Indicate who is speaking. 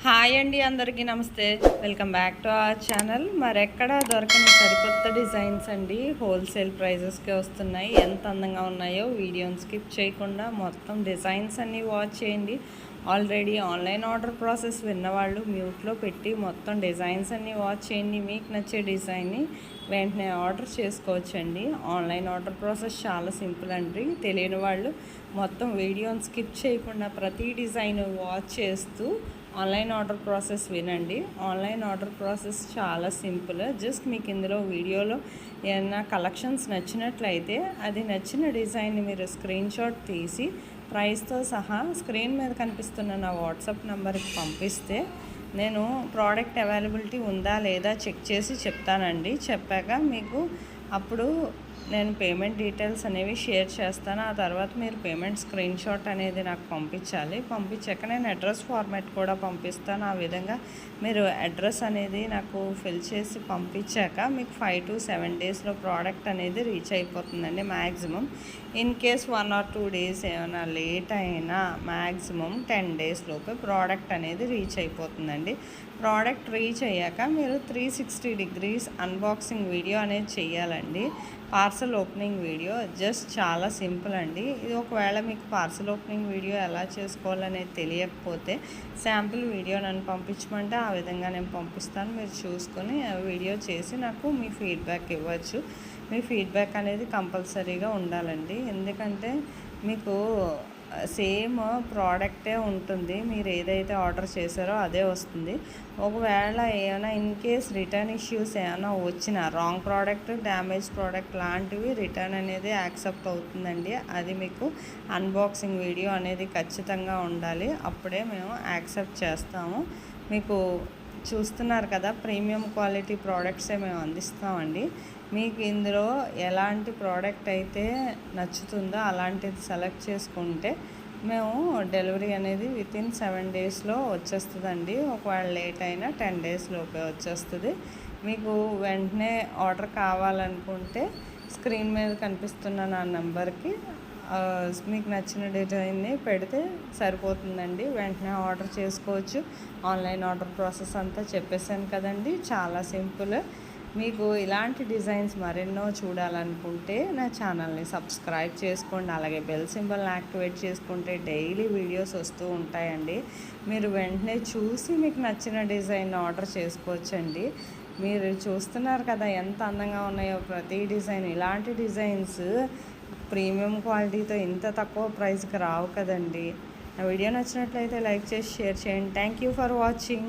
Speaker 1: Hi అండి, అందరికీ నమస్తే. Welcome back to our channel. మరెక్కడ దొరకని సరికొత్త డిజైన్స్ అండి హోల్సేల్ ప్రైజెస్కి వస్తున్నాయి. ఎంత అందంగా ఉన్నాయో వీడియోని స్కిప్ చేయకుండా మొత్తం డిజైన్స్ అన్నీ వాచ్ చేయండి. ఆల్రెడీ ఆన్లైన్ ఆర్డర్ ప్రాసెస్ విన్నవాళ్ళు మ్యూట్లో పెట్టి మొత్తం డిజైన్స్ అన్నీ వాచ్ చేయండి. మీకు నచ్చే డిజైన్ని వెంటనే ఆర్డర్ చేసుకోవచ్చండి. ఆన్లైన్ ఆర్డర్ ప్రాసెస్ చాలా సింపుల్ అండి. తెలియని వాళ్ళు మొత్తం వీడియోని స్కిప్ చేయకుండా ప్రతి డిజైన్ వాచ్ చేస్తూ ఆన్లైన్ ఆర్డర్ ప్రాసెస్ వినండి. ఆన్లైన్ ఆర్డర్ ప్రాసెస్ చాలా సింపుల్. జస్ట్ మీకు ఇందులో వీడియోలో ఏమైనా కలెక్షన్స్ నచ్చినట్లయితే అది నచ్చిన డిజైన్ని మీరు స్క్రీన్ షాట్ తీసి ప్రైస్తో సహా స్క్రీన్ మీద కనిపిస్తున్న నా వాట్సాప్ నెంబర్కి పంపిస్తే నేను ప్రోడక్ట్ అవైలబిలిటీ ఉందా లేదా చెక్ చేసి చెప్తానండి. చెప్పాక మీకు అప్పుడు నేను పేమెంట్ డీటెయిల్స్ అనేవి షేర్ చేస్తాను. ఆ తర్వాత మీరు పేమెంట్ స్క్రీన్ షాట్ అనేది నాకు పంపించాలి. పంపించాక నేను అడ్రస్ ఫార్మాట్ కూడా పంపిస్తాను. ఆ విధంగా మీరు అడ్రస్ అనేది నాకు ఫిల్ చేసి పంపించాక మీకు 5 to 7 డేస్లో ప్రోడక్ట్ అనేది రీచ్ అయిపోతుందండి maximum. In case 1 or 2 days ఏమైనా లేట్ అయినా మ్యాక్సిమం 10 డేస్ లోపే ప్రోడక్ట్ అనేది రీచ్ అయిపోతుందండి. ప్రోడక్ట్ రీచ్ అయ్యాక మీరు 360 degrees అన్బాక్సింగ్ వీడియో అనేది చేయాలండి. పార్సల్ ఓపెనింగ్ వీడియో జస్ట్ చాలా సింపుల్ అండి. ఇది ఒకవేళ మీకు పార్సల్ ఓపెనింగ్ వీడియో ఎలా చేసుకోవాలనేది తెలియకపోతే శాంపిల్ వీడియో నన్ను పంపించమంటే ఆ విధంగా నేను పంపిస్తాను. మీరు చూసుకొని ఆ వీడియో చేసి నాకు మీ ఫీడ్బ్యాక్ ఇవ్వచ్చు. మీ ఫీడ్బ్యాక్ అనేది కంపల్సరీగా ఉండాలండి. ఎందుకంటే మీకు సేమ్ ప్రోడక్టే ఉంటుంది. మీరు ఏదైతే ఆర్డర్ చేశారో అదే వస్తుంది. ఒకవేళ ఏమైనా ఇన్ కేస్ రిటర్న్ ఇష్యూస్ ఏమైనా వచ్చినా రాంగ్ ప్రోడక్ట్, డ్యామేజ్ ప్రోడక్ట్ లాంటివి రిటర్న్ అనేది యాక్సెప్ట్ అవుతుందండి. అది మీకు అన్బాక్సింగ్ వీడియో అనేది ఖచ్చితంగా ఉండాలి. అప్పుడే మేము యాక్సెప్ట్ చేస్తాము. మీకు చూస్తున్నారు కదా, ప్రీమియం క్వాలిటీ ప్రోడక్ట్సే మేము అందిస్తామండి. మీకు ఇందులో ఎలాంటి ప్రోడక్ట్ అయితే నచ్చుతుందో అలాంటిది సెలెక్ట్ చేసుకుంటే మేము డెలివరీ అనేది వితిన్ 7 డేస్లో వచ్చేస్తుందండి. ఒకవేళ లేట్ అయినా 10 డేస్ లోపే వచ్చేస్తుంది. మీకు వెంటనే ఆర్డర్ కావాలనుకుంటే స్క్రీన్ మీద కనిపిస్తున్న నా నెంబర్కి మీకు నచ్చిన డిజైన్ని పెడితే సరిపోతుందండి. వెంటనే ఆర్డర్ చేసుకోవచ్చు. ఆన్లైన్ ఆర్డర్ ప్రాసెస్ అంతా చెప్పేశాను కదండి, చాలా సింపుల్. మీకు ఇలాంటి డిజైన్స్ మరెన్నో చూడాలనుకుంటే నా ఛానల్ని సబ్స్క్రైబ్ చేసుకోండి. అలాగే బెల్ సింబల్ని యాక్టివేట్ చేసుకుంటే డైలీ వీడియోస్ వస్తూ ఉంటాయండి. మీరు వెంటనే చూసి మీకు నచ్చిన డిజైన్ ఆర్డర్ చేసుకోవచ్చండి. మీరు చూస్తున్నారు కదా ఎంత అందంగా ఉన్నాయో ప్రతి డిజైన్. ఇలాంటి డిజైన్స్ ప్రీమియం క్వాలిటీతో ఇంత తక్కువ ప్రైస్కి రావు కదండి. నా వీడియో నచ్చినట్లయితే లైక్ చేసి షేర్ చేయండి. Thank you for watching.